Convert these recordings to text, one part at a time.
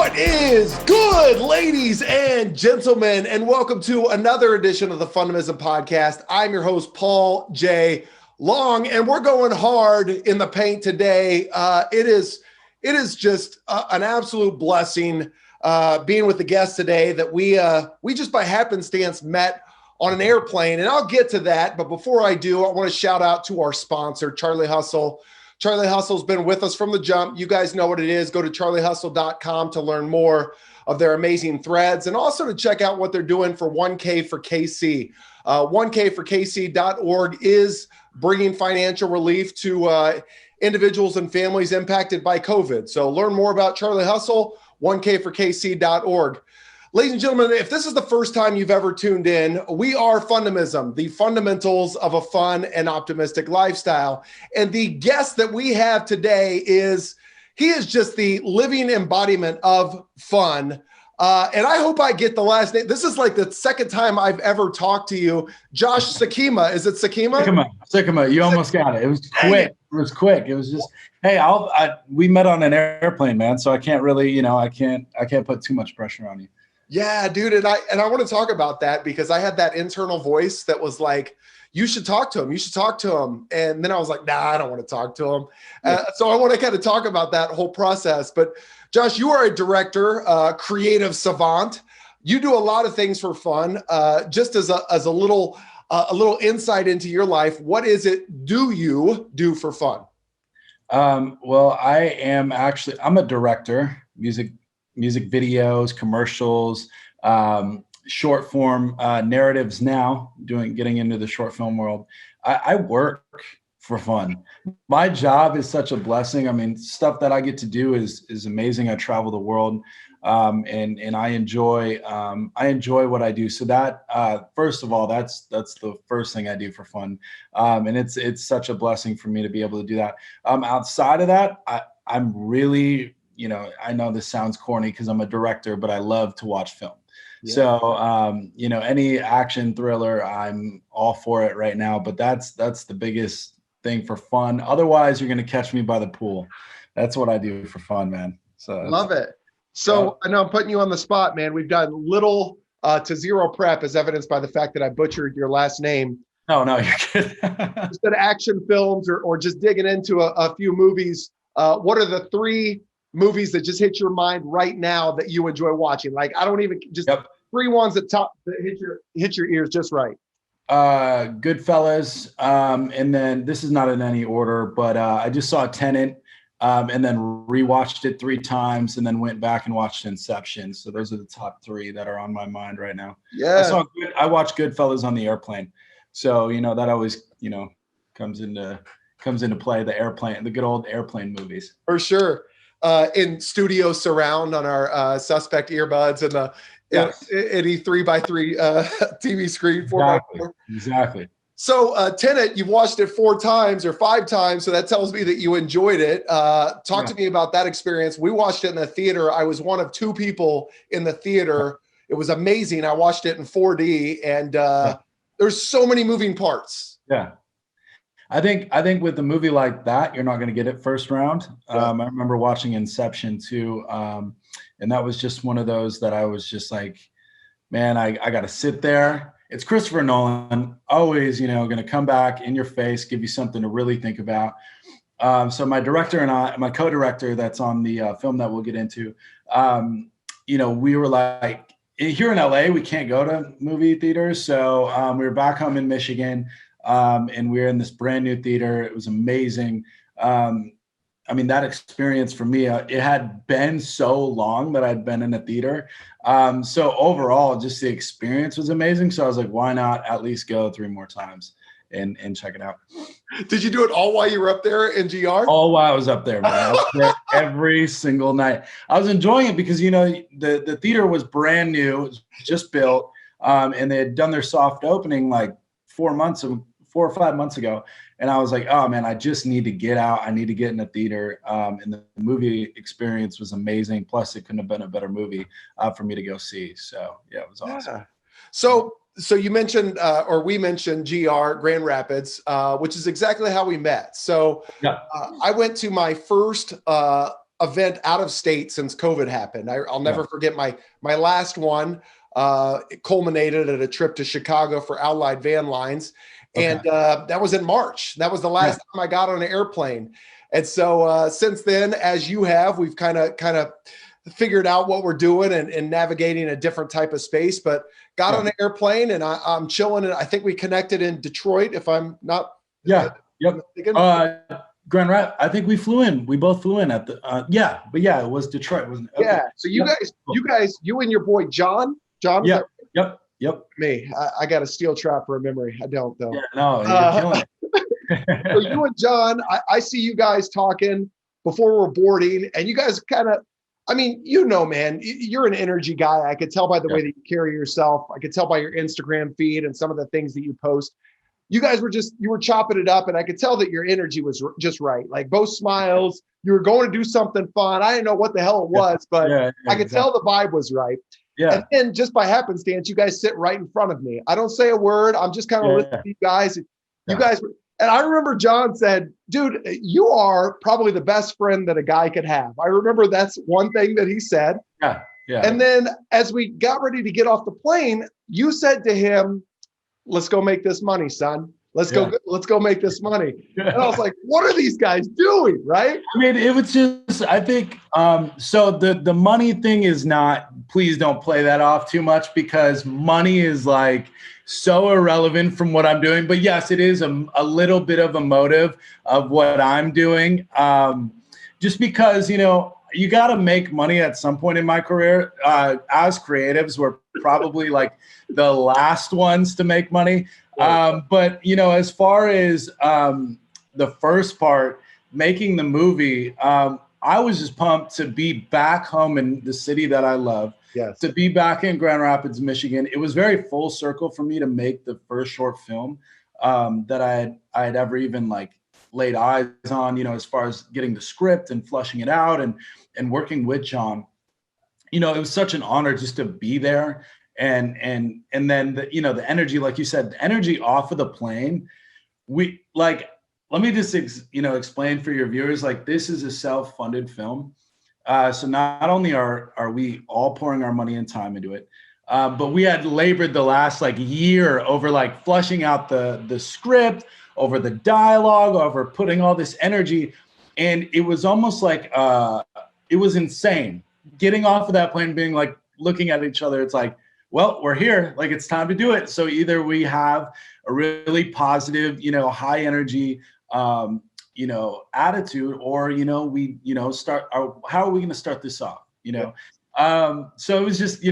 What is good, ladies and gentlemen, and welcome to another edition of the Fundamism Podcast. I'm your host, Paul J. Long, and we're going hard in the paint today. It is just an absolute blessing being with the guests today that we just by happenstance met on an airplane, and I'll get to that. But before I do, I want to shout out to our sponsor, Charlie Hustle. Charlie Hustle's been with us from the jump. You guys know what it is. Go to charliehustle.com to learn more of their amazing threads and also to check out what they're doing for 1K for KC. 1kforkc.org is bringing financial relief to individuals and families impacted by COVID. So learn more about Charlie Hustle, 1kforkc.org. Ladies and gentlemen, if this is the first time you've ever tuned in, we are Fundamism, the fundamentals of a fun and optimistic lifestyle. And the guest that we have today is just the living embodiment of fun. And I hope I get the last name. This is like the second time I've ever talked to you. Josh Sikkema. Is it Sikkema? Sikkema. You almost got it. It was quick. It was just, hey, we met on an airplane, man. So I can't really, I can't put too much pressure on you. Yeah, dude. And I want to talk about that because I had that internal voice that was like, you should talk to him. You should talk to him. And then I was like, nah, I don't want to talk to him. So I want to kind of talk about that whole process. But Josh, you are a director, creative savant. You do a lot of things for fun. Just as a little insight into your life, what is it you do for fun? Well, I'm a director, music videos, commercials, short form narratives now, getting into the short film world. I work for fun. My job is such a blessing. I mean, stuff that I get to do is amazing. I travel the world and I enjoy what I do. So that first of all, that's the first thing I do for fun. And it's such a blessing for me to be able to do that. Outside of that, I'm really, I know this sounds corny because I'm a director, but I love to watch film. Yeah. So, any action thriller, I'm all for it right now, but that's the biggest thing for fun. Otherwise, you're going to catch me by the pool. That's what I do for fun, man. So love it. So I know I'm putting you on the spot, man. We've done little to zero prep as evidenced by the fact that I butchered your last name. No, you're good. Just at action films or just digging into a few movies. What are the three movies that just hit your mind right now that you enjoy watching? Like, I don't even just three ones that hit your ears just right. Goodfellas. And then this is not in any order, but I just saw Tenet and then rewatched it 3 times and then went back and watched Inception. So those are the top 3 that are on my mind right now. Yeah. I watched Goodfellas on the airplane. So, that always, comes into play, the good old airplane movies. For sure. In studio surround on our suspect earbuds and the any 3x3 TV screen, 4x4. Exactly. So Tenet, you've watched it 4 times or 5 times, so that tells me that you enjoyed it. Talk to me about that experience. We watched it in the theater. I was one of 2 people in the theater. It was amazing. I watched it in 4D, and there's so many moving parts. Yeah. I think with a movie like that, you're not going to get it first round. I remember watching Inception too. And that was just one of those that I was just like, man, I got to sit there. It's Christopher Nolan, always, going to come back in your face, give you something to really think about. So my director and my co-director that's on the film that we'll get into, we were like, here in LA, we can't go to movie theaters. So we were back home in Michigan. And we were in this brand new theater. It was amazing. That experience for me, it had been so long that I'd been in a theater. So overall, just the experience was amazing. So I was like, why not at least go 3 more times and check it out? Did you do it all while you were up there in GR? All while I was up there, man. I was there every single night. I was enjoying it because, the theater was brand new. It was just built. And they had done their soft opening like 4 or 5 months ago. And I was like, oh man, I just need to get out. I need to get in a theater. And the movie experience was amazing. Plus it couldn't have been a better movie for me to go see. So yeah, it was awesome. Yeah. So you mentioned, or we mentioned GR, Grand Rapids, which is exactly how we met. So I went to my first event out of state since COVID happened. I'll never forget my last one. It culminated at a trip to Chicago for Allied Van Lines. And that was in March. That was the last time I got on an airplane. And so since then, as you have, we've kind of figured out what we're doing and navigating a different type of space, but got on an airplane and I'm chilling. And I think we connected in Detroit, if I'm not. Grand Rapids. I think we flew in. We both flew in at the, it was Detroit. Wasn't it? Yeah. So you guys, you and your boy, John. Yep. Me. I got a steel trap for a memory. I don't though. Yeah, no, you're killing it. So you and John, I see you guys talking before we're boarding, and you guys kind of, I mean, man, you're an energy guy. I could tell by the way that you carry yourself. I could tell by your Instagram feed and some of the things that you post. You guys you were chopping it up, and I could tell that your energy was just right. Like both smiles, you were going to do something fun. I didn't know what the hell it was, but I could tell the vibe was right. Yeah. And then just by happenstance, you guys sit right in front of me. I don't say a word. I'm just kind of listening to you guys. You guys, and I remember John said, dude, you are probably the best friend that a guy could have. I remember that's one thing that he said. Yeah. And then as we got ready to get off the plane, you said to him, let's go make this money, son. Let's go make this money. And I was like, what are these guys doing? Right. I mean, it was just, I think, so the money thing is not, please don't play that off too much, because money is like so irrelevant from what I'm doing. But yes, it is a little bit of a motive of what I'm doing. Just because, you got to make money at some point in my career. As creatives, we're probably like the last ones to make money. But, as far as the first part, making the movie, I was just pumped to be back home in the city that I love, to be back in Grand Rapids, Michigan. It was very full circle for me to make the first short film that I had ever even laid eyes on, as far as getting the script and flushing it out and working with John. It was such an honor just to be there. And then the energy, like you said, the energy off of the plane, let me just explain for your viewers, this is a self-funded film. So not only are we all pouring our money and time into it, but we had labored the last year over flushing out the script, over the dialogue, over putting all this energy. And it was almost it was insane getting off of that plane, being looking at each other. It's well, we're here, it's time to do it. So either we have a really positive, high energy, attitude, or, we, start, how are we going to start this off, So it was just,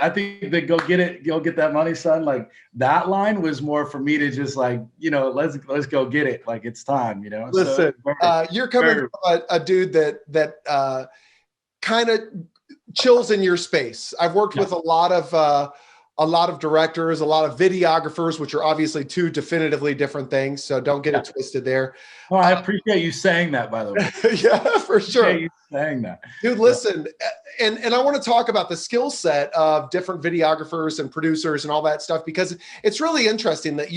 I think that go get that money, son. That line was more for me to just let's go get it. It's time, Listen, so, you're coming from a dude that kind of chills in your space. I've worked with a lot of directors, a lot of videographers, which are obviously two definitively different things. So don't get it twisted there. Oh, I appreciate you saying that, by the way. Yeah, for sure. You saying that, dude. Listen, and I want to talk about the skill set of different videographers and producers and all that stuff, because it's really interesting that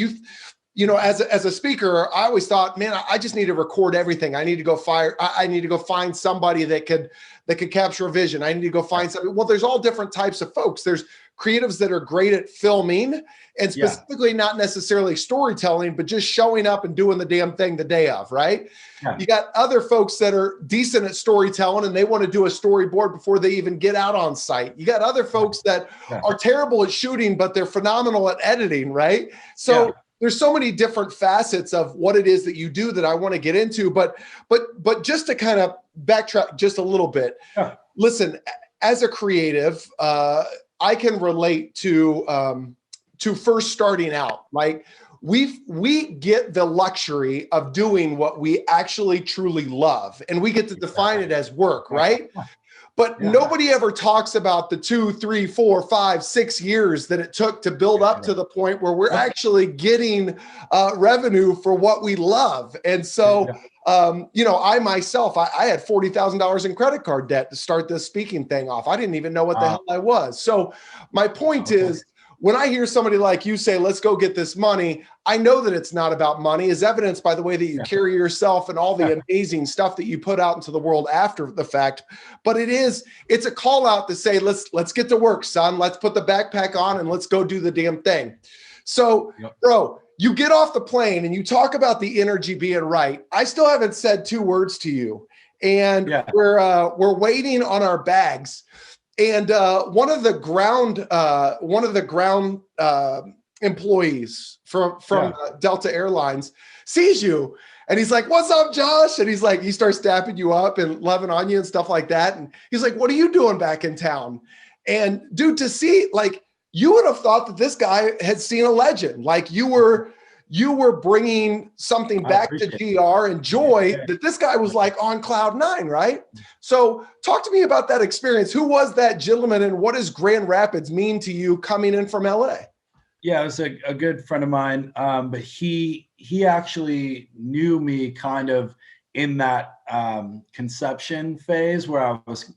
as a speaker, I always thought, man, I just need to record everything. I need to go I need to go find somebody that could capture a vision. I need to go find somebody. Well, there's all different types of folks. There's creatives that are great at filming, and specifically not necessarily storytelling, but just showing up and doing the damn thing the day of, right? Yeah. You got other folks that are decent at storytelling and they want to do a storyboard before they even get out on site. You got other folks that are terrible at shooting, but they're phenomenal at editing, right? So there's so many different facets of what it is that you do that I want to get into, but just to kind of backtrack just a little bit, listen, as a creative, I can relate to first starting out. We get the luxury of doing what we actually truly love, and we get to define it as work, right? But nobody ever talks about the 2, 3, 4, 5, 6 years that it took to build up to the point where we're actually getting revenue for what we love. And so, I myself, I had $40,000 in credit card debt to start this speaking thing off. I didn't even know what the hell I was. So my point is, when I hear somebody like you say, let's go get this money, I know that it's not about money, as evidenced by the way that you carry yourself and all the amazing stuff that you put out into the world after the fact. But it's a call out to say, let's get to work, son. Let's put the backpack on and let's go do the damn thing. So, bro, you get off the plane and you talk about the energy being right. I still haven't said 2 words to you, and we're waiting on our bags. And one of the ground employees from Delta Airlines sees you, and he's like, "What's up, Josh?" And he's like, he starts dapping you up and loving on you and stuff like that. And he's like, "What are you doing back in town?" And dude, to see, like, you would have thought that this guy had seen a legend. Like you were bringing something back to GR and joy that this guy was like on cloud 9, right? So talk to me about that experience. Who was that gentleman, and what does Grand Rapids mean to you coming in from LA? Yeah, it was a good friend of mine, but he actually knew me kind of in that conception phase where I was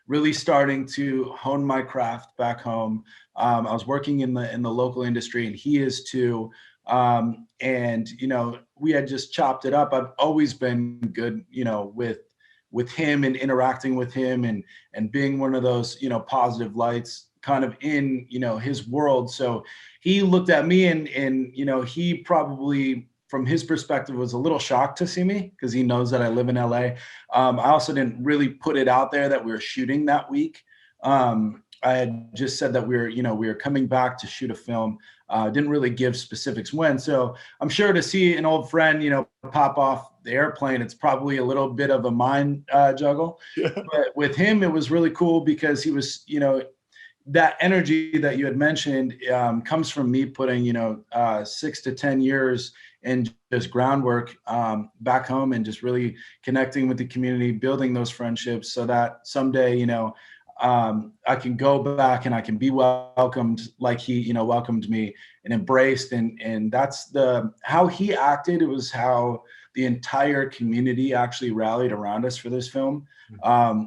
really starting to hone my craft back home. I was working in the local industry, and he is too. And, you know, we had just chopped it up. I've always been good, you know, with him and interacting with him and being one of those, you know, positive lights kind of in, you know, his world. So he looked at me and, you know, he probably from his perspective was a little shocked to see me because he knows that I live in LA. I also didn't really put it out there that we were shooting that week. I had just said that we were coming back to shoot a film. Didn't really give specifics when. So I'm sure to see an old friend, you know, pop off the airplane, it's probably a little bit of a mind juggle. Yeah. But with him, it was really cool because he was, you know, that energy that you had mentioned comes from me putting, you know, 6 to 10 years in just groundwork back home and just really connecting with the community, building those friendships so that someday, you know, I can go back and I can be welcomed like he, you know, welcomed me and embraced. And that's how he acted. It was how the entire community actually rallied around us for this film,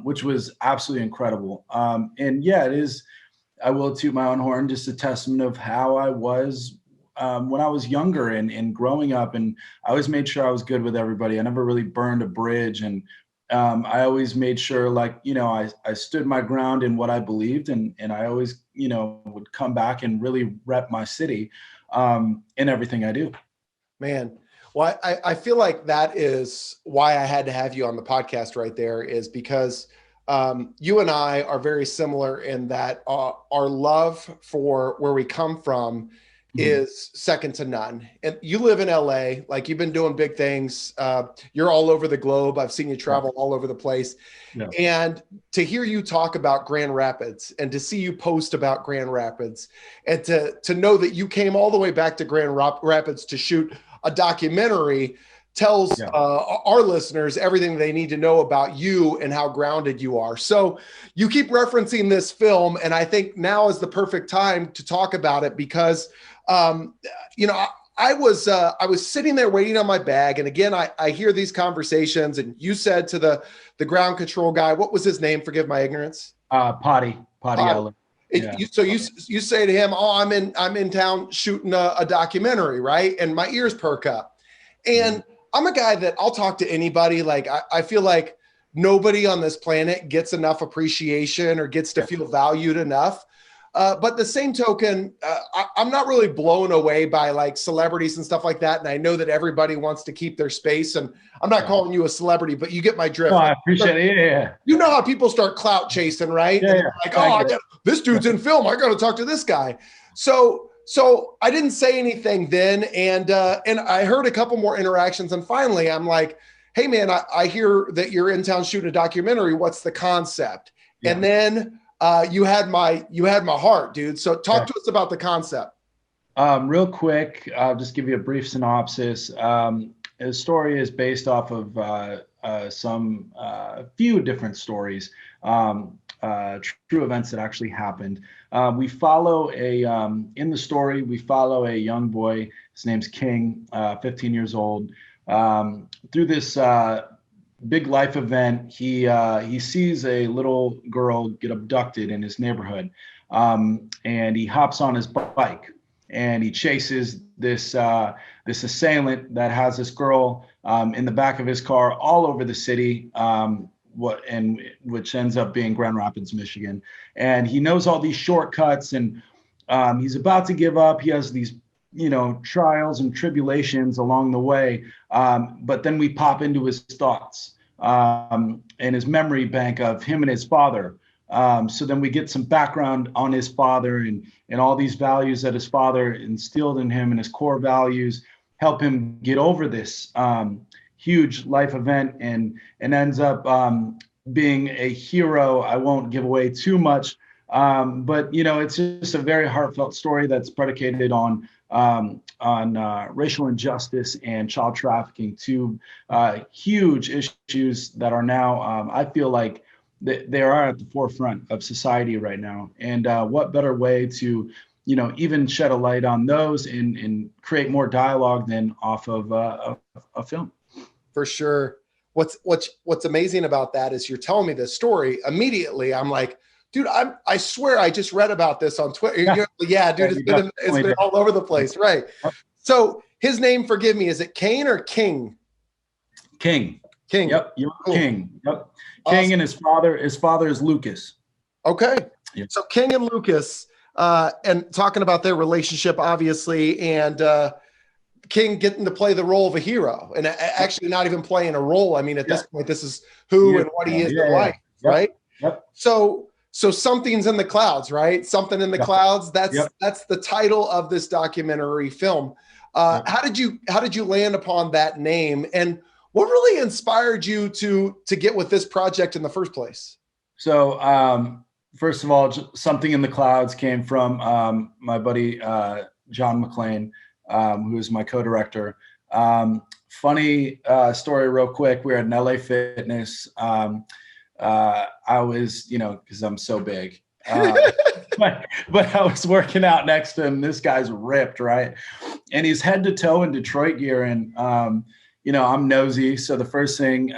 which was absolutely incredible. And yeah, it is, I will toot my own horn, just a testament of how I was when I was younger and growing up. And I always made sure I was good with everybody. I never really burned a bridge. And I always made sure, like, you know, I stood my ground in what I believed, and I always, you know, would come back and really rep my city in everything I do. Man, well, I feel like that is why I had to have you on the podcast right there, is because you and I are very similar in that our love for where we come from is second to none. And you live in LA, like you've been doing big things. You're all over the globe. I've seen you travel all over the place. Yeah. And to hear you talk about Grand Rapids and to see you post about Grand Rapids and to know that you came all the way back to Grand Rapids to shoot a documentary tells our listeners everything they need to know about you and how grounded you are. So you keep referencing this film, and I think now is the perfect time to talk about it because you know, I was sitting there waiting on my bag. And again, I hear these conversations, and you said to the ground control guy, what was his name? Forgive my ignorance. Potty. So you say to him, "Oh, I'm in town shooting a documentary," right? And my ears perk up. And I'm a guy that I'll talk to anybody. Like I feel like nobody on this planet gets enough appreciation or gets to feel valued enough. But the same token, I'm not really blown away by like celebrities and stuff like that. And I know that everybody wants to keep their space. And I'm not calling you a celebrity, but you get my drift. No, I appreciate it. Yeah. You know how people start clout chasing, right? Yeah. Like, oh, this dude's in film. I got to talk to this guy. So I didn't say anything then. And I heard a couple more interactions. And finally, I'm like, hey, man, I hear that you're in town shooting a documentary. What's the concept? Yeah. And then you had my heart, dude. So talk to us about the concept. Real quick, I'll just give you a brief synopsis. The story is based off of a few different stories, true events that actually happened. We follow in the story, we follow a young boy. His name's King, 15 years old. Through this big life event, he sees a little girl get abducted in his neighborhood. and he hops on his bike and he chases this assailant that has this girl in the back of his car all over the city, which ends up being Grand Rapids, Michigan. And he knows all these shortcuts, and he's about to give up. He has these trials and tribulations along the way. But then we pop into his thoughts and his memory bank of him and his father. So then we get some background on his father and all these values that his father instilled in him, and his core values help him get over this huge life event, and ends up being a hero. I won't give away too much, but it's just a very heartfelt story that's predicated on racial injustice and child trafficking, two huge issues that are now, I feel like they are at the forefront of society right now. And what better way to, even shed a light on those and create more dialogue than off of a film. For sure. What's amazing about that is you're telling me this story immediately. I'm like, dude, I swear I just read about this on Twitter. Yeah, dude, it's been all over the place. Right. So his name, forgive me, is it Kane or King? King. Yep. You're cool. King. Yep. King. Awesome. And his father is Lucas. Okay. Yep. So King and Lucas, and talking about their relationship, obviously, and King getting to play the role of a hero, and actually not even playing a role. I mean, at this point, this is who and what he is in life, right? Yep. So something's in the clouds, right? Something in the clouds. That's the title of this documentary film. How did you land upon that name, and what really inspired you to get with this project in the first place? So, first of all, Something in the Clouds came from my buddy John McClain, who is my co-director. Funny story real quick. We were at an LA Fitness. I was, because I'm so big, but I was working out next to him. This guy's ripped, right? And he's head to toe in Detroit gear. And, I'm nosy. So the first thing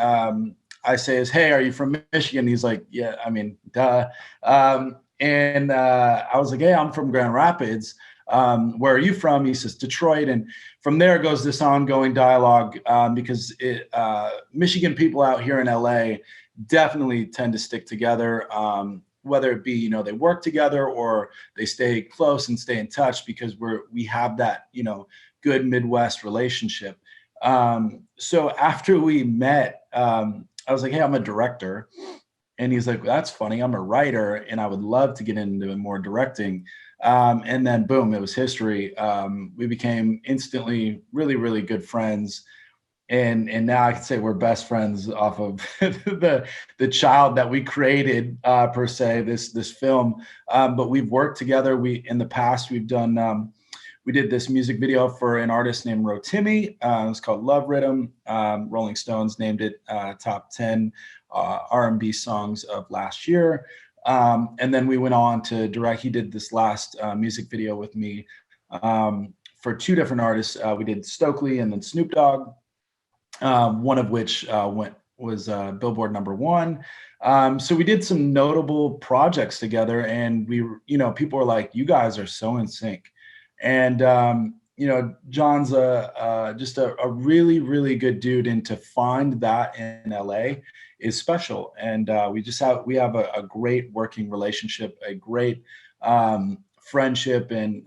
I say is, "Hey, are you from Michigan?" He's like, "Yeah, I mean, duh." And I was like, "Hey, I'm from Grand Rapids. Where are you from?" He says, "Detroit." And from there goes this ongoing dialogue because Michigan people out here in LA definitely tend to stick together, whether it be, they work together or they stay close and stay in touch because we have that, good Midwest relationship. So after we met, I was like, "Hey, I'm a director." And he's like, "That's funny. I'm a writer and I would love to get into more directing." And then boom, it was history. We became instantly really, really good friends. And now I can say we're best friends off of the child that we created, per se, this film. But we've worked together. In the past, we've done, we did this music video for an artist named Rotimi. It's called Love Rhythm. Rolling Stones named it top 10 R&B songs of last year. And then we went on to direct. He did this last music video with me for two different artists. We did Stokely and then Snoop Dogg, one of which was Billboard #1. So we did some notable projects together, and people were like, "You guys are so in sync." And John's just a really, really good dude, and to find that in LA is special. And we have a great working relationship, a great friendship, and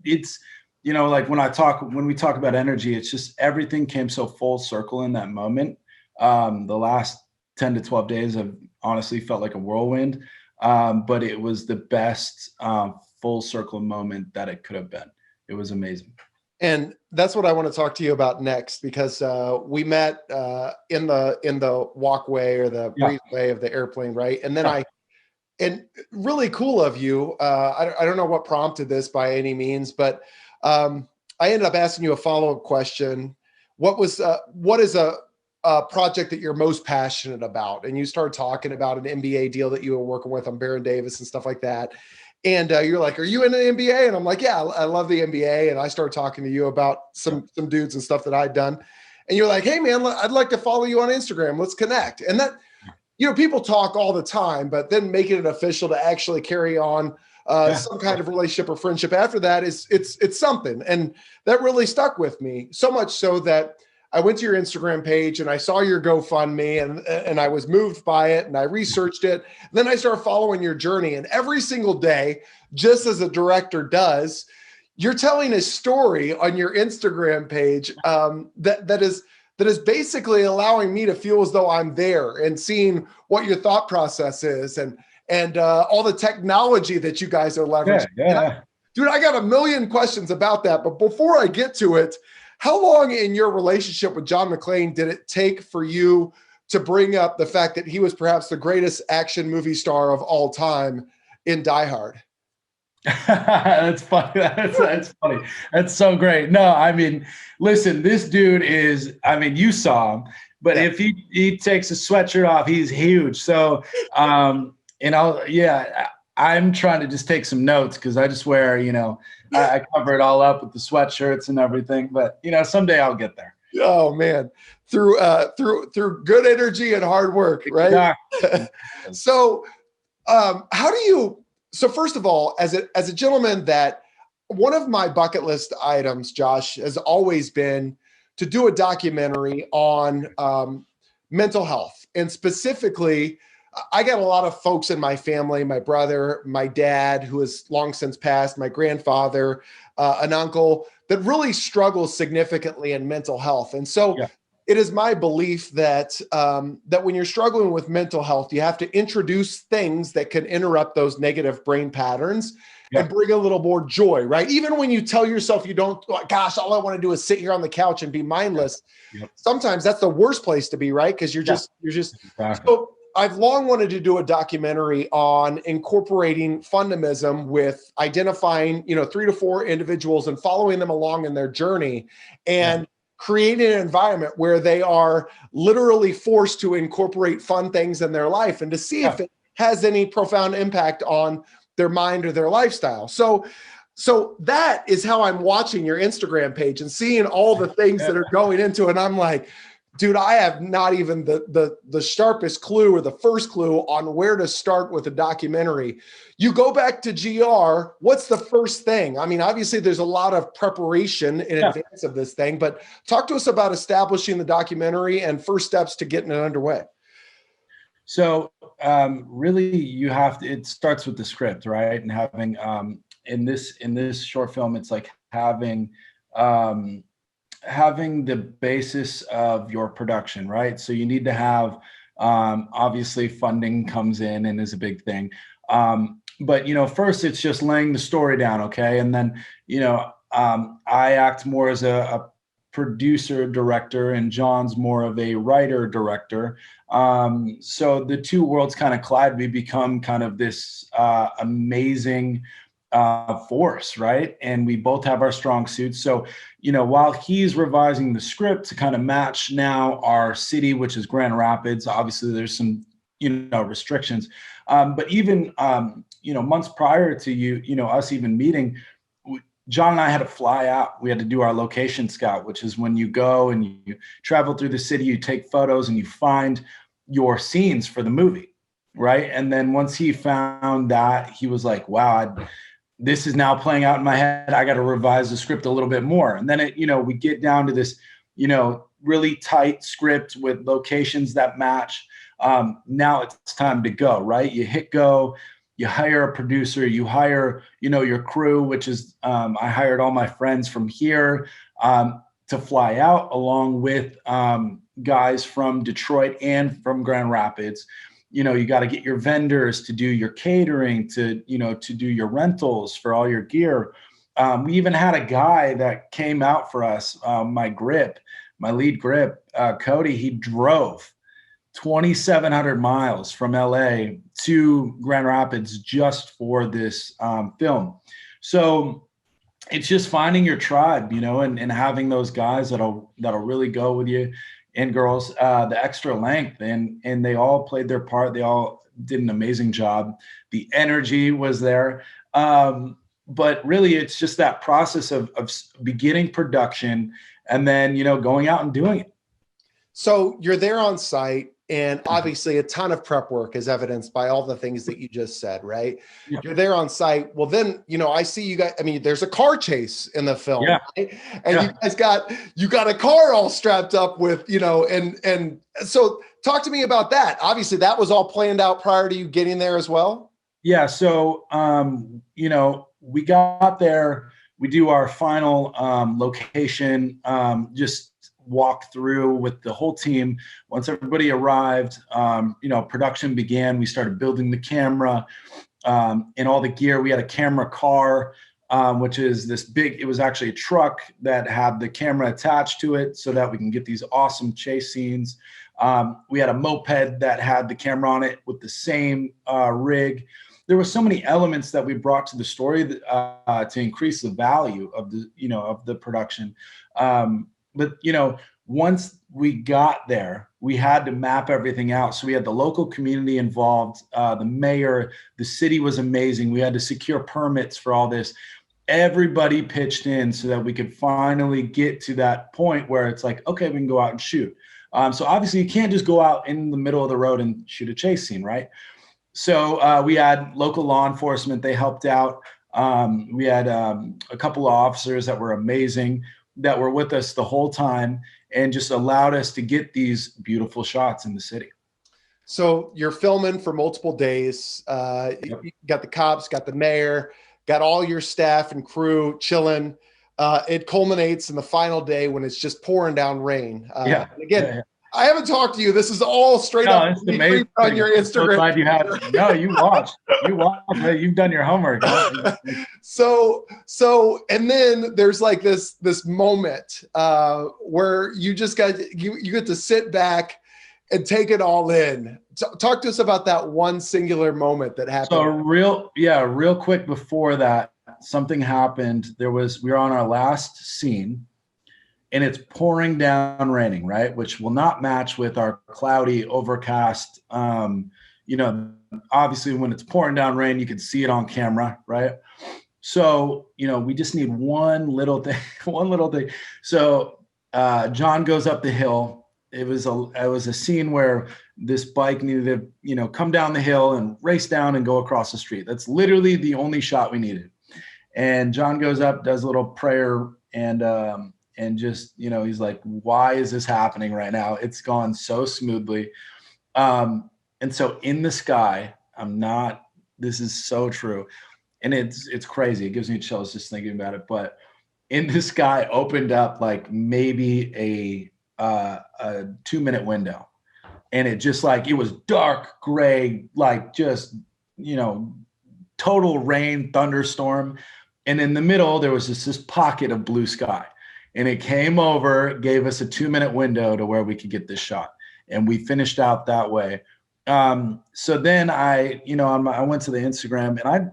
it's like when we talk about energy, it's just everything came so full circle in that moment. The last 10 to 12 days have honestly felt like a whirlwind, but it was the best full circle moment that it could have been. It was amazing. And that's what I want to talk to you about next, because we met in the walkway or the breezeway of the airplane, right? And then and really cool of you. I don't know what prompted this by any means, but I ended up asking you a follow-up question. What is a project that you're most passionate about? And you started talking about an NBA deal that you were working with on Baron Davis and stuff like that. And you're like, "Are you in the NBA?" And I'm like, "Yeah, I love the NBA." And I started talking to you about some dudes and stuff that I'd done. And you're like, "Hey man, I'd like to follow you on Instagram. Let's connect." And that, people talk all the time, but then making it official to actually carry on some kind of relationship or friendship after that it's something. And that really stuck with me, so much so that I went to your Instagram page and I saw your GoFundMe and I was moved by it and I researched it. Then I started following your journey, and every single day, just as a director does, you're telling a story on your Instagram page that is basically allowing me to feel as though I'm there and seeing what your thought process is and all the technology that you guys are leveraging. Dude, I got a million questions about that. But before I get to it, how long in your relationship with John McClane did it take for you to bring up the fact that he was perhaps the greatest action movie star of all time in Die Hard? That's funny. That's funny. That's so great. No, I mean, listen, this dude is, I mean, you saw him, but if he takes a sweatshirt off, he's huge. So, I'm trying to just take some notes because I just wear, I cover it all up with the sweatshirts and everything, but someday I'll get there. Oh man, through good energy and hard work, right? Exactly. So first of all, as a gentleman, that one of my bucket list items, Josh, has always been to do a documentary on mental health. And specifically, I got a lot of folks in my family, my brother, my dad, who has long since passed, my grandfather, an uncle, that really struggles significantly in mental health. And so it is my belief that that when you're struggling with mental health, you have to introduce things that can interrupt those negative brain patterns and bring a little more joy, right? Even when you tell yourself you don't, gosh, all I want to do is sit here on the couch and be mindless. Sometimes that's the worst place to be, right? Because you're just. Exactly. So I've long wanted to do a documentary on incorporating Fundamism with identifying, 3 to 4 individuals and following them along in their journey and creating an environment where they are literally forced to incorporate fun things in their life and to see if it has any profound impact on their mind or their lifestyle. So that is how I'm watching your Instagram page and seeing all the things that are going into it. And I'm like, dude, I have not even the sharpest clue or the first clue on where to start with a documentary. You go back to GR, what's the first thing? I mean, obviously there's a lot of preparation in advance of this thing, but talk to us about establishing the documentary and first steps to getting it underway. So really it starts with the script, right? And having, in this short film, it's like having the basis of your production, right? So you need to have, obviously funding comes in and is a big thing. But, first it's just laying the story down. Okay. And then, I act more as a producer director and John's more of a writer director. So the two worlds kind of collide. We become kind of this amazing force, right? And we both have our strong suits. So, while he's revising the script to kind of match now our city, which is Grand Rapids, obviously there's some, restrictions. But even, months prior to us even meeting, John and I had to fly out. We had to do our location scout, which is when you go and you travel through the city, you take photos and you find your scenes for the movie, right? And then once he found that, he was like, wow, this is now playing out in my head. I got to revise the script a little bit more. And then we get down to this, really tight script with locations that match. Now it's time to go, right? You hit go, you hire a producer, you hire, your crew, which is, I hired all my friends from here to fly out along with guys from Detroit and from Grand Rapids. You got to get your vendors to do your catering, to do your rentals for all your gear. We even had a guy that came out for us, my lead grip, Cody. He drove 2,700 miles from LA to Grand Rapids just for this film. So it's just finding your tribe, and having those guys that'll really go with you, and girls, the extra length, and they all played their part. They all did an amazing job. The energy was there. But really it's just that process of beginning production and then, going out and doing it. So you're there on site And obviously a ton of prep work is evidenced by all the things that you just said, right? Yeah. You're there on site. Well, then, I see you guys, there's a car chase in the film, right? And you guys got a car all strapped up with, and so talk to me about that. Obviously that was all planned out prior to you getting there as well. Yeah. So, we got there, we do our final location, just walk through with the whole team. Once everybody arrived, production began. We started building the camera and all the gear. We had a camera car, which is this big, it was actually a truck that had the camera attached to it so that we can get these awesome chase scenes. We had a moped that had the camera on it with the same rig. There were so many elements that we brought to the story to increase the value of the production. But once we got there, we had to map everything out. So we had the local community involved, the mayor, the city was amazing. We had to secure permits for all this. Everybody pitched in so that we could finally get to that point where it's like, okay, we can go out and shoot. So obviously you can't just go out in the middle of the road and shoot a chase scene, right? So we had local law enforcement, they helped out. We had a couple of officers that were amazing, that were with us the whole time and just allowed us to get these beautiful shots in the city. So you're filming for multiple days. You got the cops, got the mayor, got all your staff and crew chilling. It culminates in the final day when it's just pouring down rain. And again, I haven't talked to you. This is all straight up it's amazing. On your Instagram. So glad you have. No, you watched. You've done your homework. So, and then there's like this moment where you just you get to sit back and take it all in. Talk to us about that one singular moment that happened. So real quick before that, something happened. We were on our last scene. And it's pouring down raining, right? Which will not match with our cloudy, overcast. Obviously when it's pouring down rain, you can see it on camera, right? So, we just need one little thing. So John goes up the hill. It was a scene where this bike needed to, come down the hill and race down and go across the street. That's literally the only shot we needed. And John goes up, does a little prayer, and just, he's like, why is this happening right now? It's gone so smoothly. And so in the sky, this is so true. And it's crazy. It gives me chills just thinking about it. But in the sky opened up like maybe a 2-minute window. And it just it was dark gray, just, total rain, thunderstorm. And in the middle, there was this pocket of blue sky. And it came over, gave us a 2-minute window to where we could get this shot. And we finished out that way. So then I went to the Instagram, and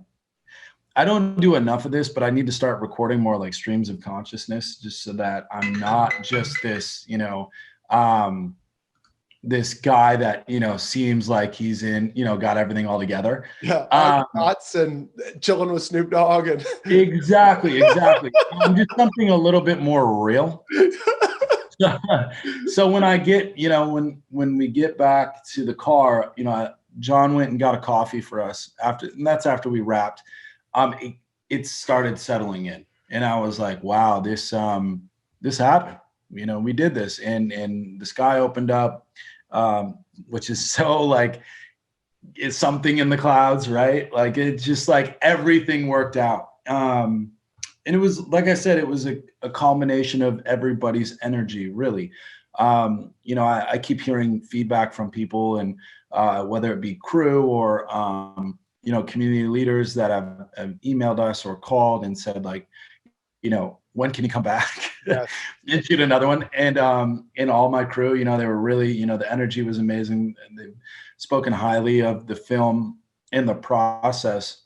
I don't do enough of this, but I need to start recording more like streams of consciousness, just so that I'm not just this, this guy that, seems like he's got everything all together. Yeah. Thoughts and chilling with Snoop Dogg. And Exactly. Just something a little bit more real. So when I get, when we get back to the car, John went and got a coffee for us and that's after we wrapped. It started settling in, and I was like, wow, this happened. We did this, and the sky opened up, which is so it's something in the clouds, right? It's just everything worked out. And it was, like I said, it was a culmination of everybody's energy, really. I keep hearing feedback from people, and whether it be crew or, community leaders that have emailed us or called and said when can you come back and shoot another one? And all my crew, they were really, the energy was amazing. And they've spoken highly of the film and the process,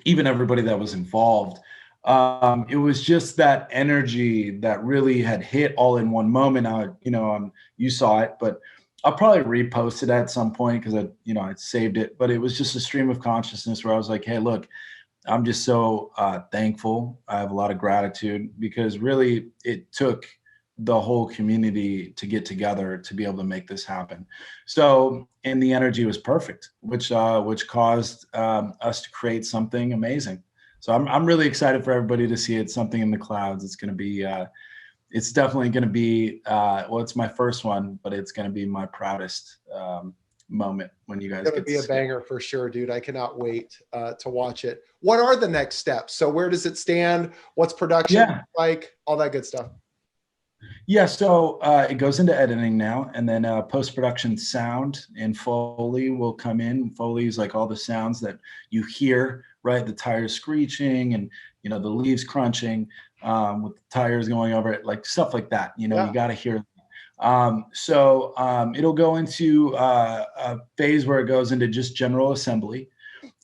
even everybody that was involved. It was just that energy that really had hit all in one moment. You saw it, but I'll probably repost it at some point because I saved it. But it was just a stream of consciousness where I was like, hey, look, I'm just so thankful. I have a lot of gratitude because really it took the whole community to get together to be able to make this happen. So, and the energy was perfect, which caused us to create something amazing. So I'm really excited for everybody to see it. Something in the clouds. It's going to be, it's definitely going to be, well, it's my first one, but it's going to be my proudest moment when you guys It's going to be a banger for sure, dude. I cannot wait to watch it. What are the next steps? So where does it stand? What's production like? All that good stuff. Yeah, so it goes into editing now, and then post-production sound and Foley will come in. Foley is like all the sounds that you hear, right? The tires screeching and, you know, the leaves crunching with the tires going over it, like stuff like that. You know, you got to hear. So it'll go into a phase where it goes into just general assembly.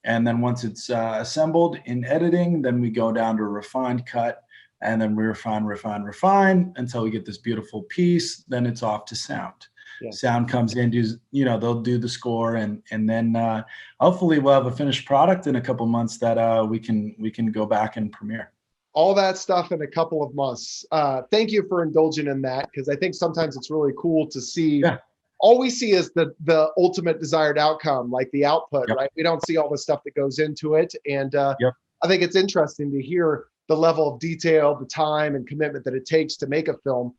And then once it's assembled in editing, then we go down to a refined cut. And then we refine until we get this beautiful piece. Then it's off to sound. Yeah. Sound comes in, they'll do the score, and then hopefully we'll have a finished product in a couple months that we can go back and premiere. All that stuff in a couple of months. Thank you for indulging in that, because I think sometimes it's really cool to see. Yeah. All we see is the ultimate desired outcome, like the output, right? We don't see all the stuff that goes into it, and I think it's interesting to hear the level of detail, the time and commitment that it takes to make a film.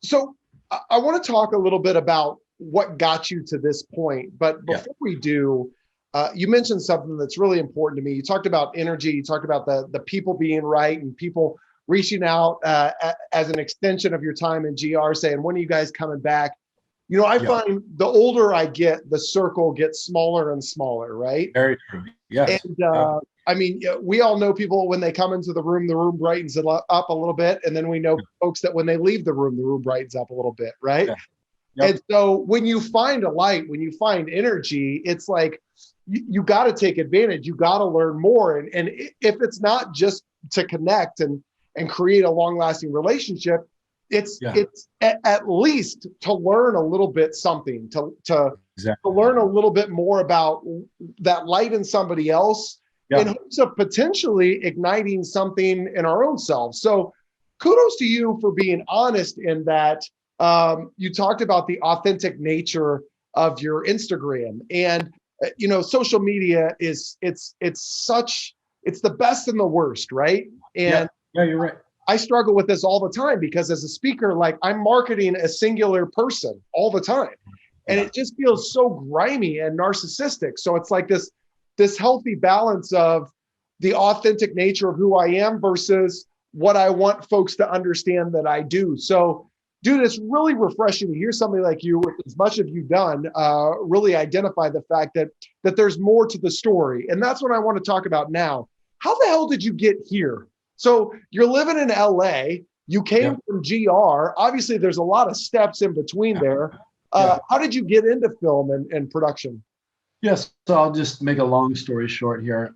So I want to talk a little bit about what got you to this point. But before we do, you mentioned something that's really important to me. You talked about energy. You talked about the people being right and people reaching out as an extension of your time in GR saying, when are you guys coming back? You know, I find the older I get, the circle gets smaller and smaller, right? Very true. Yes. And I mean, we all know people when they come into the room brightens up a little bit. And then we know folks that when they leave the room brightens up a little bit, right? Yeah. Yep. And so when you find a light, when you find energy, it's like you got to take advantage. You got to learn more. And if it's not just to connect and create a long-lasting relationship, it's at least to learn a little bit something, to learn a little bit more about that light in somebody else, in hopes of potentially igniting something in our own selves. So kudos to you for being honest in that. You talked about the authentic nature of your Instagram, and social media it's the best and the worst, right? And yeah, you're right. I struggle with this all the time because as a speaker, like I'm marketing a singular person all the time, and it just feels so grimy and narcissistic. So it's like this healthy balance of the authentic nature of who I am versus what I want folks to understand that I do. So, dude, it's really refreshing to hear somebody like you, with as much as you've done, really identify the fact that there's more to the story. And that's what I want to talk about now. How the hell did you get here? So you're living in LA. You came from GR. Obviously, there's a lot of steps in between there. How did you get into film and production? Yes, so I'll just make a long story short here.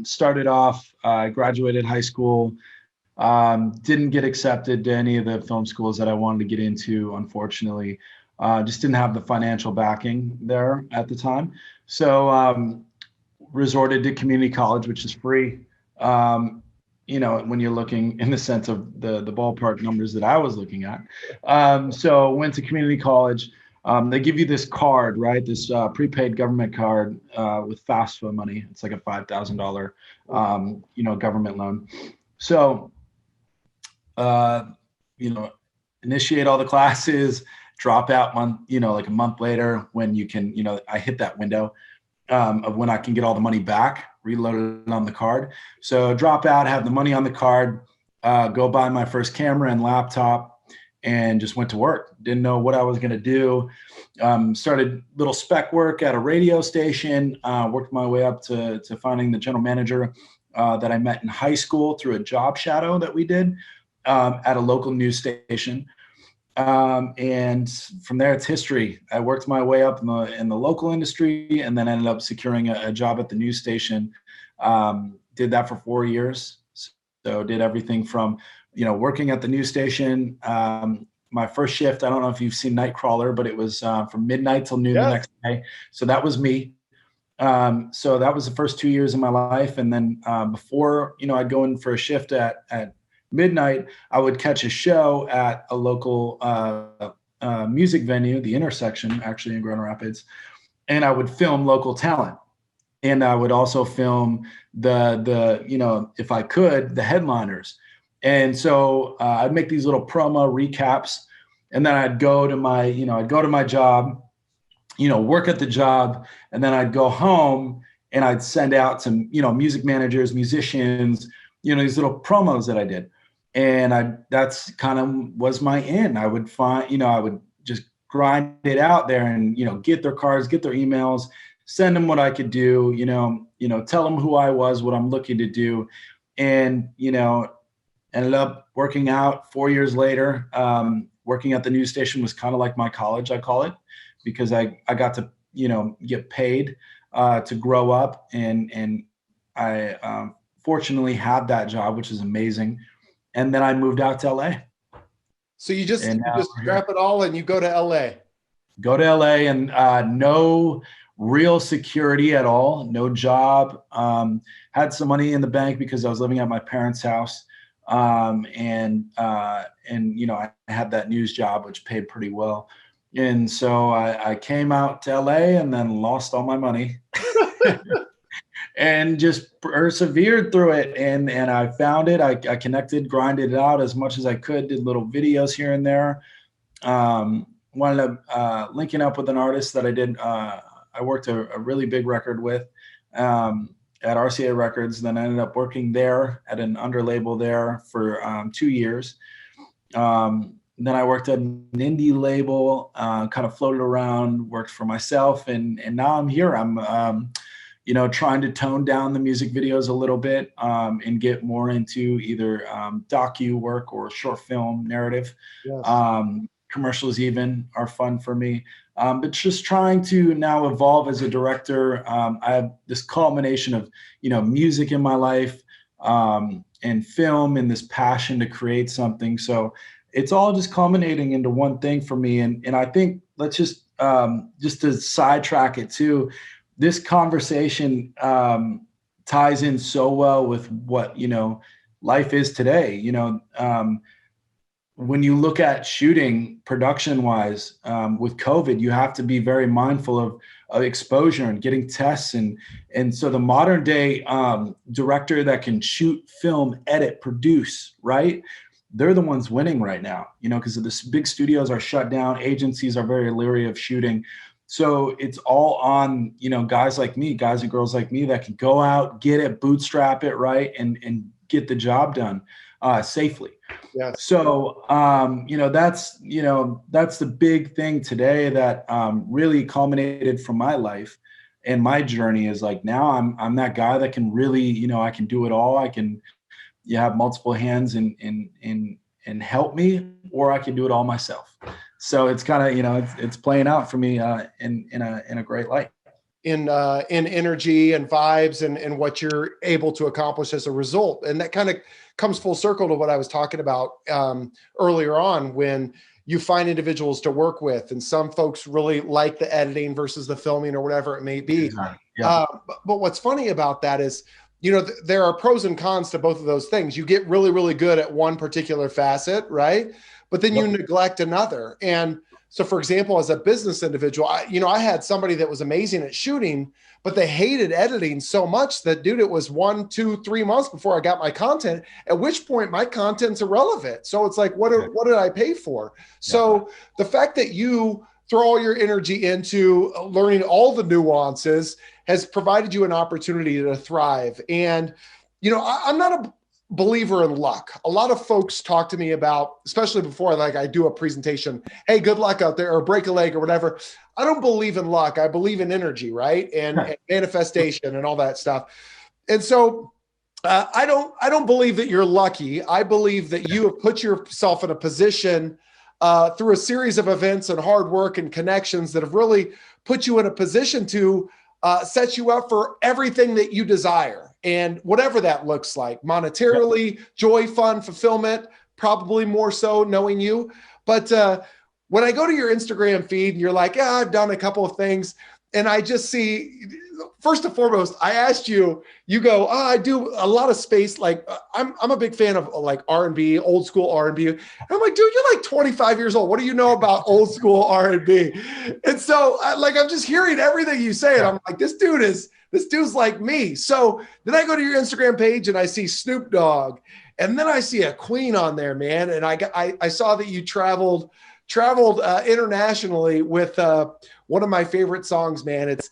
Started off, graduated high school, didn't get accepted to any of the film schools that I wanted to get into, unfortunately. Just didn't have the financial backing there at the time. So resorted to community college, which is free. When you're looking in the sense of the ballpark numbers that I was looking at. So went to community college. They give you this card, right? This prepaid government card with FAFSA money. It's like a $5,000, government loan. So, initiate all the classes, drop out like a month later when you can, I hit that window of when I can get all the money back, reload it on the card. So drop out, have the money on the card, go buy my first camera and laptop, and just went to work. Didn't know what I was going to do. Started little spec work at a radio station, worked my way up to finding the general manager that I met in high school through a job shadow that we did at a local news station. And from there, it's history. I worked my way up in the local industry, and then ended up securing a job at the news station. Did that for 4 years. So did everything from, working at the news station. My first shift, I don't know if you've seen Nightcrawler, but it was from midnight till noon the next day. So that was me. So that was the first 2 years of my life. And then before, I'd go in for a shift at midnight, I would catch a show at a local music venue, the Intersection, actually in Grand Rapids, and I would film local talent. And I would also film the if I could, the headliners. And so I'd make these little promo recaps, and then I'd go to my job, work at the job, and then I'd go home and I'd send out to, music managers, musicians, these little promos that I did. And that's kind of was my in. I would I would just grind it out there and, get their cards, get their emails, send them what I could do, tell them who I was, what I'm looking to do. And, ended up working out 4 years later. Working at the news station was kind of like my college, I call it, because I got to, get paid to grow up. And I fortunately had that job, which is amazing. And then I moved out to LA. So you just scrap it all and you go to LA. Go to LA and no real security at all, no job. Had some money in the bank because I was living at my parents' house. And I had that news job, which paid pretty well. And so I came out to LA and then lost all my money and just persevered through it. And I found it. I connected, grinded it out as much as I could, did little videos here and there. Wound up linking up with an artist that I did. I worked a really big record with at RCA Records. Then I ended up working there at an under label there for 2 years. Then I worked at an indie label, kind of floated around, worked for myself, and now I'm here. I'm trying to tone down the music videos a little bit and get more into either docu work or short film narrative. Yes. Commercials even are fun for me. But just trying to now evolve as a director. I have this culmination of, music in my life and film and this passion to create something. So it's all just culminating into one thing for me. And I think let's just to sidetrack it too, this conversation ties in so well with what, life is today. When you look at shooting production wise with COVID, you have to be very mindful of exposure and getting tests. And so the modern day director that can shoot, film, edit, produce, right? They're the ones winning right now, because the big studios are shut down. Agencies are very leery of shooting. So it's all on, guys like me, guys and girls like me that can go out, get it, bootstrap it, right? And get the job done safely. Yes. So, that's the big thing today that really culminated from my life and my journey is like, now I'm that guy that can really, I can do it all. I can have multiple hands and help me, or I can do it all myself. So it's kind of, it's playing out for me in a great light. In energy and vibes and what you're able to accomplish as a result. And that kind of comes full circle to what I was talking about earlier on, when you find individuals to work with, and some folks really like the editing versus the filming or whatever it may be. Yeah. But what's funny about that is, there are pros and cons to both of those things. You get really, really good at one particular facet, right? But then you neglect another. And so, for example, as a business individual, I had somebody that was amazing at shooting, but they hated editing so much that, dude, it was 1, 2, 3 months before I got my content, at which point my content's irrelevant. So it's like, what did I pay for? So the fact that you throw all your energy into learning all the nuances has provided you an opportunity to thrive. And, I'm not a believer in luck. A lot of folks talk to me about, especially before I do a presentation, hey, good luck out there, or break a leg or whatever. I don't believe in luck. I believe in energy, right? And manifestation and all that stuff. And so I don't believe that you're lucky. I believe that you have put yourself in a position through a series of events and hard work and connections that have really put you in a position to set you up for everything that you desire. And whatever that looks like, monetarily, joy, fun, fulfillment, probably more so knowing you. But when I go to your Instagram feed and you're like, I've done a couple of things, and I just see first and foremost, I asked you, you go, oh, I do a lot of space. Like I'm a big fan of like R&B, old school R&B. And I'm like, dude, you're like 25 years old. What do you know about old school R&B? And so like, I'm just hearing everything you say. And I'm like, this dude's like me. So then I go to your Instagram page and I see Snoop Dogg, and then I see a Queen on there, man. And I saw that you traveled internationally with one of my favorite songs, man. It's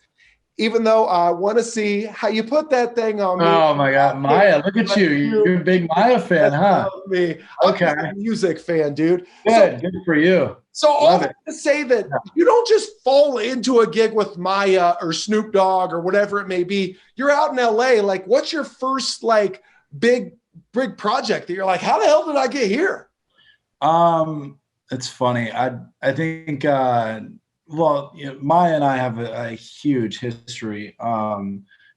Even Though I Want to See How You Put That Thing on Me. Oh my God, Maya, look at you. You're a big Maya fan, huh? Me. Okay. I'm just a music fan, dude. Good for you. So all that to say that you don't just fall into a gig with Maya or Snoop Dogg or whatever it may be. You're out in LA. Like, what's your first like big project that you're like, how the hell did I get here? It's funny. I think well, you know, Maya and I have a huge history.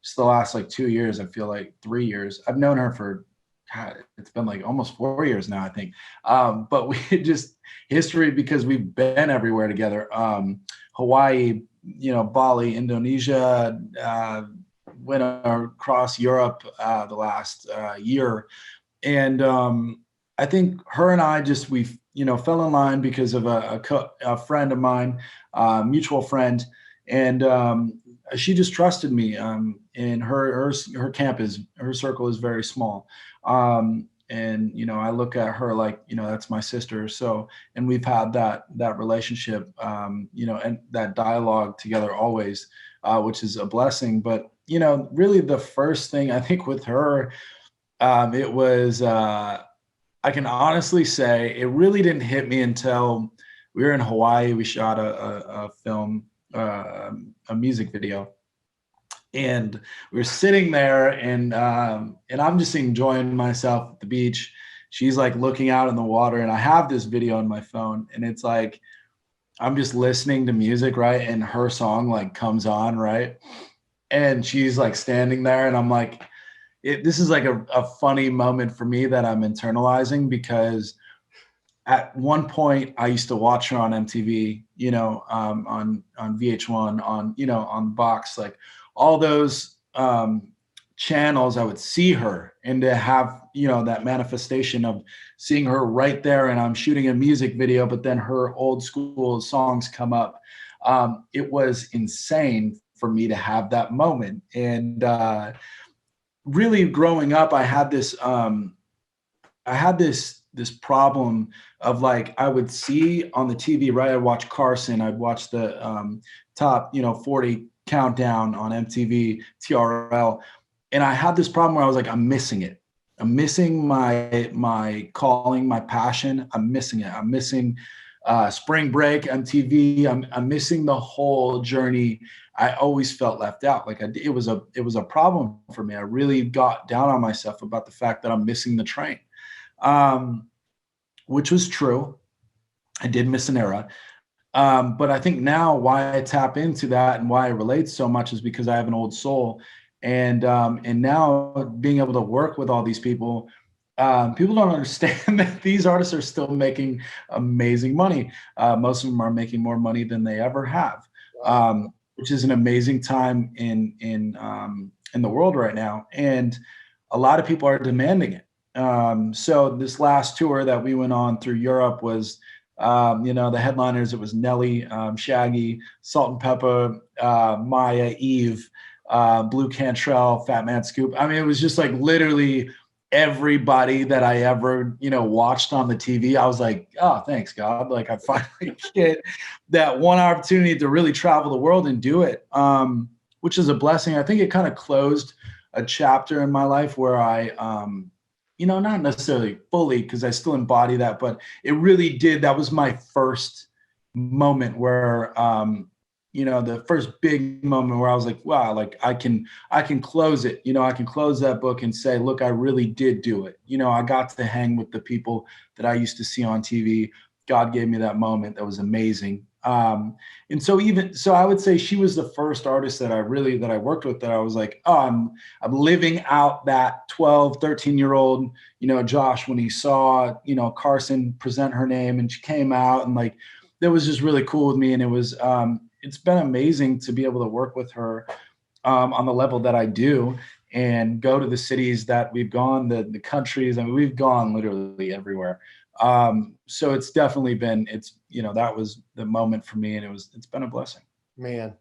Just the last like 2 years, I feel like 3 years. I've known her for, God, it's been like almost 4 years now, I think. But we just history because we've been everywhere together. Hawaii, you know, Bali, Indonesia, went across Europe the last year. And I think her and I we fell in line because of a friend of mine, mutual friend. And she just trusted me. And her circle is very small. And, you know, I look at her like, you know, that's my sister. So, and we've had that relationship, you know, and that dialogue together always, which is a blessing. But, you know, really the first thing I think with her, it was, I can honestly say it really didn't hit me until we were in Hawaii. We shot a film, a music video. And we were sitting there and I'm just enjoying myself at the beach. She's like looking out in the water, and I have this video on my phone, and it's like, I'm just listening to music, right? And her song like comes on, right? And she's like standing there, and I'm like, this is like a funny moment for me that I'm internalizing, because at one point I used to watch her on MTV, you know, on VH1, on, you know, on Box, like all those channels. I would see her, and to have, you know, that manifestation of seeing her right there, and I'm shooting a music video, but then her old school songs come up. It was insane for me to have that moment. And really growing up, I had this problem of like, I would see on the TV, right? I'd watch Carson, I'd watch the top, you know, 40 countdown on MTV, TRL. And I had this problem where I was like, I'm missing it. I'm missing my calling, my passion. I'm missing it. I'm missing Spring Break, MTV. I'm missing the whole journey. I always felt left out. Like it was a problem for me. I really got down on myself about the fact that I'm missing the train, which was true. I did miss an era. But I think now why I tap into that and why I relate so much is because I have an old soul. And now being able to work with all these people, people don't understand that these artists are still making amazing money. Most of them are making more money than they ever have, which is an amazing time in the world right now. And a lot of people are demanding it. So this last tour that we went on through Europe was, you know, the headliners, it was Nelly, Shaggy, Salt and Pepper, Maya, Eve, Blue Cantrell, Fat Man Scoop. I mean, it was just like literally everybody that I ever, you know, watched on the TV. I was like, oh, thanks God. Like I finally get that one opportunity to really travel the world and do it, which is a blessing. I think it kind of closed a chapter in my life where I, you know, not necessarily fully, because I still embody that, but it really did. That was my first moment where, you know, the first big moment where I was like, wow, like I can close it. You know, I can close that book and say, look, I really did do it. You know, I got to hang with the people that I used to see on TV. God gave me that moment. That was amazing. And so I would say she was the first artist that I worked with that I was like, oh, I'm living out that 12, 13-year-old, you know, Josh, when he saw, you know, Carson present her name and she came out, and like, that was just really cool with me. And it was, it's been amazing to be able to work with her on the level that I do, and go to the cities that we've gone, the countries. I mean, we've gone literally everywhere. So it's definitely been, that was the moment for me, and it's been a blessing. Man.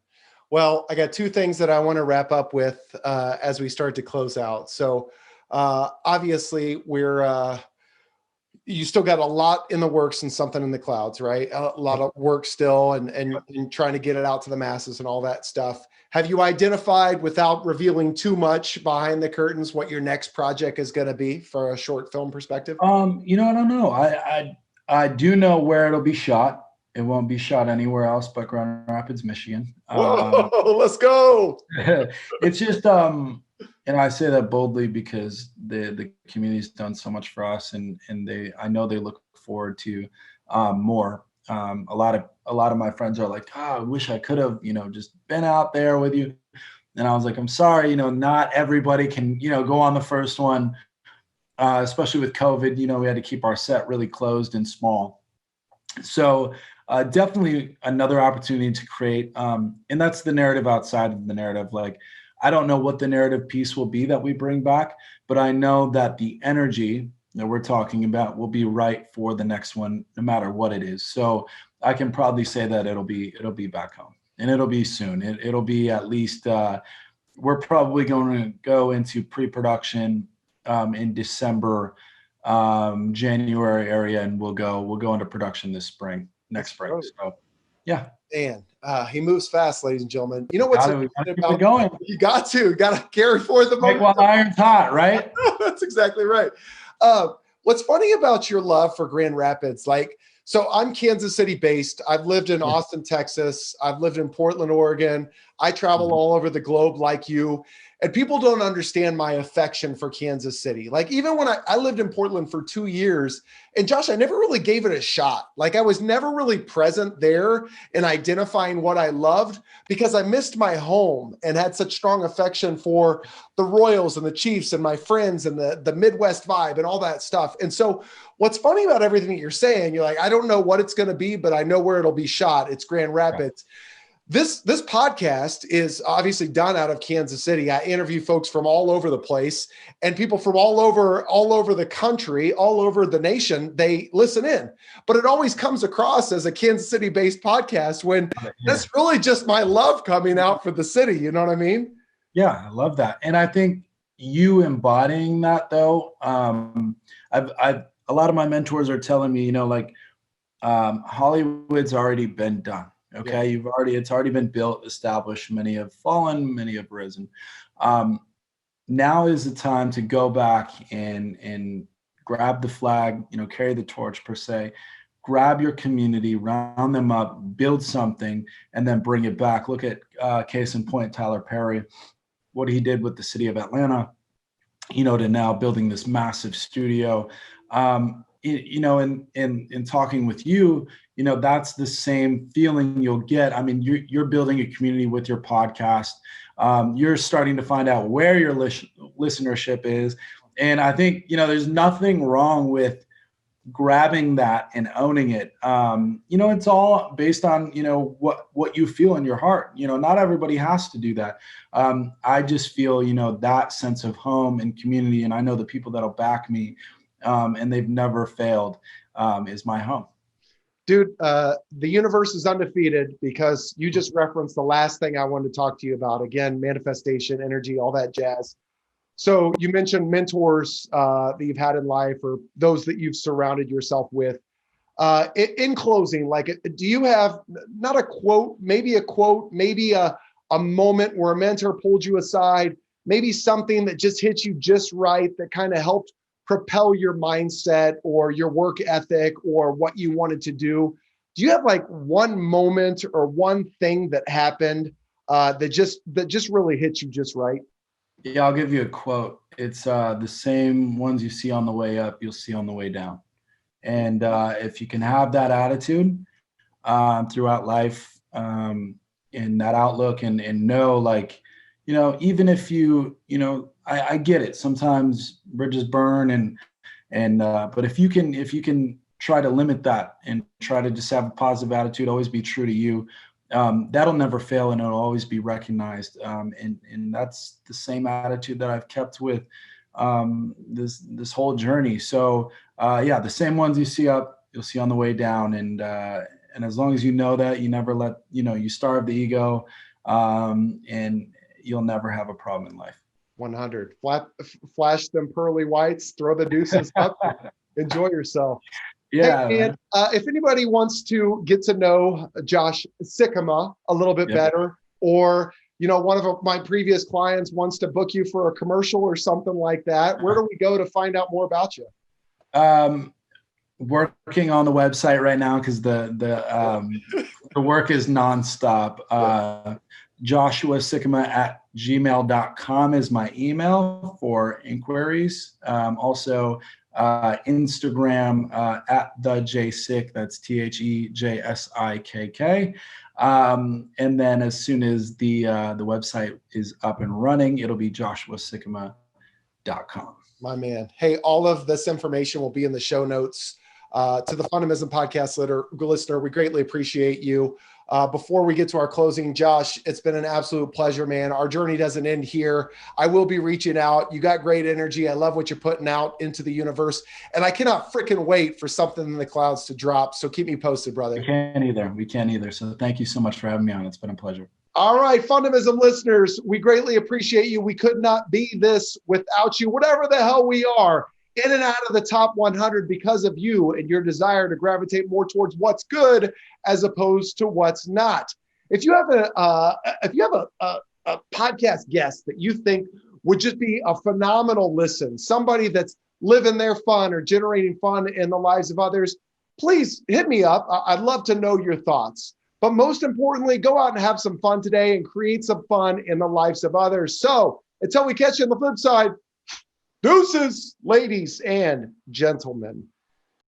Well, I got two things that I want to wrap up with as we start to close out. So obviously you still got a lot in the works and something in the clouds, right? A lot of work still and trying to get it out to the masses and all that stuff. Have you identified, without revealing too much behind the curtains, what your next project is going to be for a short film perspective? I don't know. I do know where it'll be shot. It won't be shot anywhere else but Grand Rapids, Michigan. Whoa, let's go. It's just, and I say that boldly because the community's done so much for us, and I know they look forward to more. A lot of my friends are like, I wish I could have, just been out there with you. And I was like, I'm sorry, not everybody can, go on the first one, especially with COVID. We had to keep our set really closed and small. So definitely another opportunity to create, and that's the narrative outside of the narrative. Like, I don't know what the narrative piece will be that we bring back, but I know that the energy that we're talking about will be right for the next one, no matter what it is. So I can probably say that it'll be back home, and it'll be soon. It'll be at least, we're probably going to go into pre-production in December, January area, and we'll go into production next spring. So yeah. Man, he moves fast, ladies and gentlemen. You know what's about going? You got to carry forward the momentum. While iron's hot, right? That's exactly right. What's funny about your love for Grand Rapids, so I'm Kansas City based. I've lived in Austin, Texas. I've lived in Portland, Oregon. I travel all over the globe like you. And people don't understand my affection for Kansas City. Like, even when I lived in Portland for 2 years, and Josh, I never really gave it a shot. Like, I was never really present there in identifying what I loved, because I missed my home and had such strong affection for the Royals and the Chiefs and my friends and the Midwest vibe and all that stuff. And so what's funny about everything that you're saying, you're like, I don't know what it's going to be, but I know where it'll be shot. It's Grand Rapids. Right. This podcast is obviously done out of Kansas City. I interview folks from all over the place, and people from all over the country, all over the nation. They listen in, but it always comes across as a Kansas City based podcast when that's really just my love coming out for the city. You know what I mean? Yeah, I love that. And I think you embodying that, though, a lot of my mentors are telling me, Hollywood's already been done. Okay. Yeah. It's already been built, established. Many have fallen, many have risen. Now is the time to go back and grab the flag, carry the torch per se, grab your community, round them up, build something, and then bring it back. Look at case in point, Tyler Perry, what he did with the city of Atlanta, to now building this massive studio. In talking with you, that's the same feeling you'll get. I mean, you're building a community with your podcast. You're starting to find out where your listenership is. And I think, there's nothing wrong with grabbing that and owning it. It's all based on, what you feel in your heart. Not everybody has to do that. I just feel, that sense of home and community. And I know the people that'll back me, and they've never failed, is my home. Dude, the universe is undefeated, because you just referenced the last thing I wanted to talk to you about. Again, manifestation, energy, all that jazz. So you mentioned mentors that you've had in life, or those that you've surrounded yourself with. In closing, do you have not a quote, maybe a moment where a mentor pulled you aside, maybe something that just hit you just right, that kind of helped propel your mindset or your work ethic or what you wanted to do? Do you have one moment or one thing that happened that just really hit you just right? Yeah, I'll give you a quote. It's the same ones you see on the way up, you'll see on the way down. And if you can have that attitude throughout life, and that outlook, and know, even if I get it. Sometimes bridges burn, but if you can try to limit that and try to just have a positive attitude, always be true to you, that'll never fail, and it'll always be recognized. And that's the same attitude that I've kept with this whole journey. So yeah, the same ones you see up, you'll see on the way down. And as long as you know that, you never let, you starve the ego, and you'll never have a problem in life. 100. Flash them pearly whites, throw the deuces up, enjoy yourself. Yeah. Hey, and if anybody wants to get to know Josh Sikkema a little bit better, or one of my previous clients wants to book you for a commercial or something like that, where do we go to find out more about you? Working on the website right now because the work is nonstop. JoshuaSikkema@gmail.com is my email for inquiries. Also, Instagram @thejsick, that's THEJSIKK. And then as soon as the website is up and running, it'll be JoshuaSikkema.com. My man. Hey, all of this information will be in the show notes. To the Fundamism Podcast listener, we greatly appreciate you. Before we get to our closing, Josh, it's been an absolute pleasure, man. Our journey doesn't end here. I will be reaching out. You got great energy. I love what you're putting out into the universe. And I cannot freaking wait for something in the clouds to drop. So keep me posted, brother. We can't either. So thank you so much for having me on. It's been a pleasure. All right, Fundamism listeners, we greatly appreciate you. We could not be this without you. Whatever the hell we are, in and out of the top 100 because of you and your desire to gravitate more towards what's good as opposed to what's not. If you have a podcast guest that you think would just be a phenomenal listen, somebody that's living their fun or generating fun in the lives of others, please hit me up. I'd love to know your thoughts. But most importantly, go out and have some fun today and create some fun in the lives of others. So until we catch you on the flip side, deuces, ladies and gentlemen.